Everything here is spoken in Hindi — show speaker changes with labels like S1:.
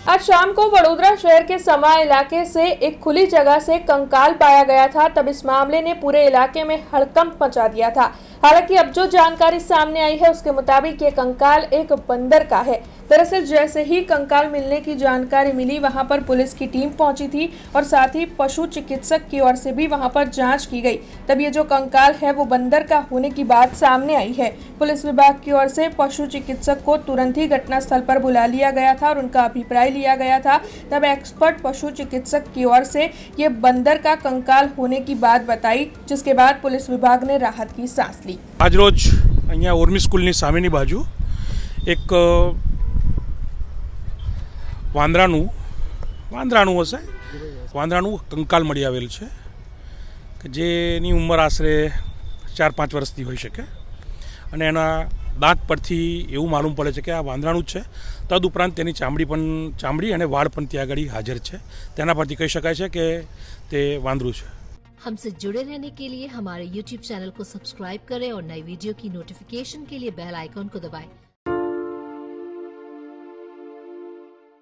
S1: आज शाम को वडोदरा शहर के समा इलाके से एक खुली जगह से कंकाल पाया गया था। तब इस मामले ने पूरे इलाके में हड़कंप मचा दिया था। हालांकि अब जो जानकारी सामने आई है उसके मुताबिक ये कंकाल एक बंदर का है। दरअसल जैसे ही कंकाल मिलने की जानकारी मिली, वहां पर पुलिस की टीम पहुंची थी और साथ ही पशु चिकित्सक की ओर से भी वहां पर जांच की गई। तब ये जो कंकाल है वो बंदर का होने की बात सामने आई है। पुलिस विभाग की ओर से पशु चिकित्सक को तुरंत ही घटनास्थल पर बुला लिया गया था और उनका अभिप्राय लिया गया था। तब एक्सपर्ट पशु चिकित्सक की ओर से ये बंदर का कंकाल होने की बात बताई, जिसके बाद पुलिस विभाग ने राहत की सांस ली।
S2: आज रोज अहींया उर्मी स्कूलनी सामेनी बाजू एक વાંદરાનું હશે વાંદરાનું કંકાલ મળી આવેલ છે કે જેની ઉંમર આશરે 4-5 વર્ષની હોઈ શકે અને એના દાંત પરથી એવું માલુમ પડે છે કે આ વાંદરાનું જ છે। તદુપરાંત તેની ચામડી અને વાળ પણ ત્યાં આગળ હાજર છે। તેના પરથી કહી શકાય છે કે તે વાંદરું છે।
S3: हमसे जुड़े रहने के लिए हमारे YouTube चैनल को सब्सक्राइब करें और नई वीडियो की नोटिफिकेशन के लिए बेल आइकॉन को दबाएं।